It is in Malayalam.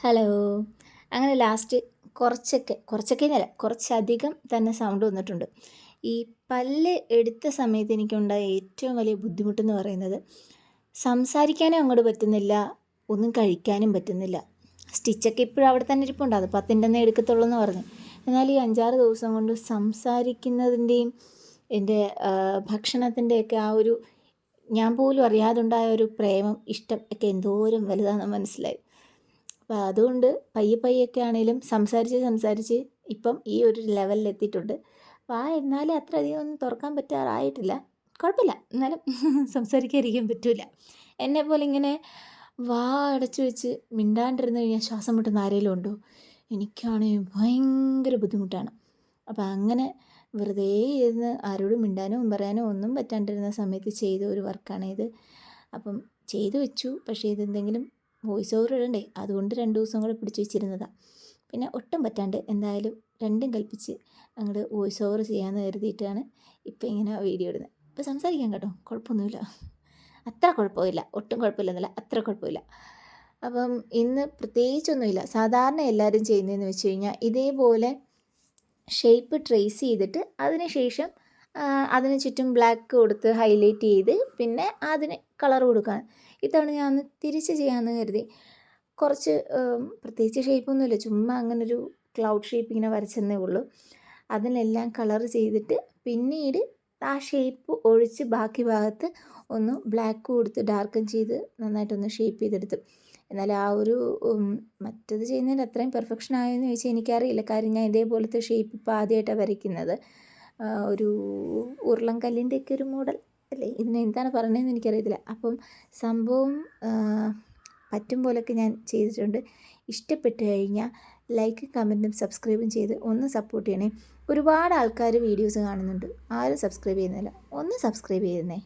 ഹലോ. അങ്ങനെ ലാസ്റ്റ് കുറച്ചൊക്കെ എന്നല്ല കുറച്ചധികം തന്നെ സൗണ്ട് വന്നിട്ടുണ്ട്. ഈ പല്ല് എടുത്ത സമയത്ത് എനിക്കുണ്ടായ ഏറ്റവും വലിയ ബുദ്ധിമുട്ടെന്ന് പറയുന്നത് സംസാരിക്കാനും അങ്ങോട്ട് പറ്റുന്നില്ല, ഒന്നും കഴിക്കാനും പറ്റുന്നില്ല. സ്റ്റിച്ചൊക്കെ ഇപ്പോഴും അവിടെ തന്നെ ഇരിപ്പുണ്ട്. അത് 10ൻ്റെ എടുക്കത്തുള്ളൂ എന്ന് പറഞ്ഞു. എന്നാൽ ഈ 5-6 ദിവസം കൊണ്ട് സംസാരിക്കുന്നതിൻ്റെയും എൻ്റെ ഭക്ഷണത്തിൻ്റെയൊക്കെ ആ ഒരു ഞാൻ പോലും അറിയാതുണ്ടായ ഒരു പ്രേമം, ഇഷ്ടം ഒക്കെ എന്തോരം വലുതാണെന്ന് മനസ്സിലായി. അപ്പോൾ അതുകൊണ്ട് പയ്യൊക്കെ ആണെങ്കിലും സംസാരിച്ച് ഇപ്പം ഈ ഒരു ലെവലിലെത്തിയിട്ടുണ്ട്. എന്നാലും അത്രയധികം ഒന്നും തുറക്കാൻ പറ്റാറായിട്ടില്ല. കുഴപ്പമില്ല, എന്നാലും സംസാരിക്കാതിരിക്കാൻ പറ്റില്ല. എന്നെപ്പോലെ ഇങ്ങനെ വാ അടച്ചു വെച്ച് മിണ്ടാണ്ടിരുന്ന് കഴിഞ്ഞാൽ ശ്വാസം മുട്ടുന്ന ആരെങ്കിലും ഉണ്ടോ? എനിക്കാണെങ്കിൽ ഭയങ്കര ബുദ്ധിമുട്ടാണ്. അപ്പോൾ അങ്ങനെ വെറുതെ ഇരുന്ന് ആരോടും മിണ്ടാനോ പറയാനോ ഒന്നും പറ്റാണ്ടിരുന്ന സമയത്ത് ചെയ്ത ഒരു വർക്കാണിത്. അപ്പം ചെയ്തു വെച്ചു. പക്ഷേ ഇതെന്തെങ്കിലും വോയിസ് ഓവർ ഇടണ്ടേ, അതുകൊണ്ട് 2 ദിവസം കൂടെ പിടിച്ച് വെച്ചിരുന്നതാണ്. പിന്നെ ഒട്ടും പറ്റാണ്ട് എന്തായാലും രണ്ടും കൽപ്പിച്ച് അങ്ങോട്ട് വോയിസ് ഓവർ ചെയ്യാമെന്ന് കരുതിയിട്ടാണ് ഇപ്പം ഇങ്ങനെ വീഡിയോ ഇടുന്നത്. ഇപ്പോൾ സംസാരിക്കാം കേട്ടോ, കുഴപ്പമൊന്നുമില്ല. അത്ര കുഴപ്പമില്ല, ഒട്ടും കുഴപ്പമില്ലെന്നല്ല, അത്ര കുഴപ്പമില്ല. അപ്പം ഇന്ന് പ്രത്യേകിച്ചൊന്നുമില്ല. സാധാരണ എല്ലാവരും ചെയ്യുന്നതെന്ന് വെച്ച് കഴിഞ്ഞാൽ ഇതേപോലെ ഷേപ്പ് ട്രേസ് ചെയ്തിട്ട് അതിന് ശേഷം അതിന് ചുറ്റും ബ്ലാക്ക് കൊടുത്ത് ഹൈലൈറ്റ് ചെയ്ത് പിന്നെ അതിന് കളർ കൊടുക്കുകയാണ്. ഇത്തവണ ഞാൻ ഒന്ന് തിരിച്ച് ചെയ്യാമെന്ന് കരുതി. കുറച്ച് പ്രത്യേകിച്ച് ഷേപ്പൊന്നുമില്ല, ചുമ്മാ അങ്ങനൊരു ക്ലൗഡ് ഷേപ്പ് ഇങ്ങനെ വരച്ചെന്നേ ഉള്ളൂ. അതിനെല്ലാം കളർ ചെയ്തിട്ട് പിന്നീട് ആ ഷേപ്പ് ഒഴിച്ച് ബാക്കി ഭാഗത്ത് ഒന്ന് ബ്ലാക്ക് കൊടുത്ത് ഡാർക്കൻ ചെയ്ത് നന്നായിട്ടൊന്ന് ഷേപ്പ് ചെയ്തെടുത്തു. എന്നാൽ ആ ഒരു മറ്റത് ചെയ്യുന്നതിൻ്റെ അത്രയും പെർഫെക്ഷൻ ആയോയെന്ന് ചോദിച്ചാൽ എനിക്കറിയില്ല. കാര്യം ഞാൻ ഇതേപോലത്തെ ഷേപ്പ് ഇപ്പോൾ ആദ്യമായിട്ടാണ് വരയ്ക്കുന്നത്. ഒരു ഉരുളൻ കല്ലിൻ്റെയൊക്കെ ഒരു മോഡൽ അല്ലേ, ഇതിന് എന്താണ് പറയുന്നതെന്ന് എനിക്കറിയത്തില്ല. അപ്പം സംഭവം പറ്റും പോലൊക്കെ ഞാൻ ചെയ്തിട്ടുണ്ട്. ഇഷ്ടപ്പെട്ട് കഴിഞ്ഞാൽ ലൈക്കും കമൻറ്റും സബ്സ്ക്രൈബും ചെയ്ത് ഒന്ന് സപ്പോർട്ട് ചെയ്യണേ. ഒരുപാട് ആൾക്കാർ വീഡിയോസ് കാണുന്നുണ്ട്, ആരും സബ്സ്ക്രൈബ് ചെയ്യുന്നില്ല. ഒന്ന് സബ്സ്ക്രൈബ് ചെയ്യുന്നേ.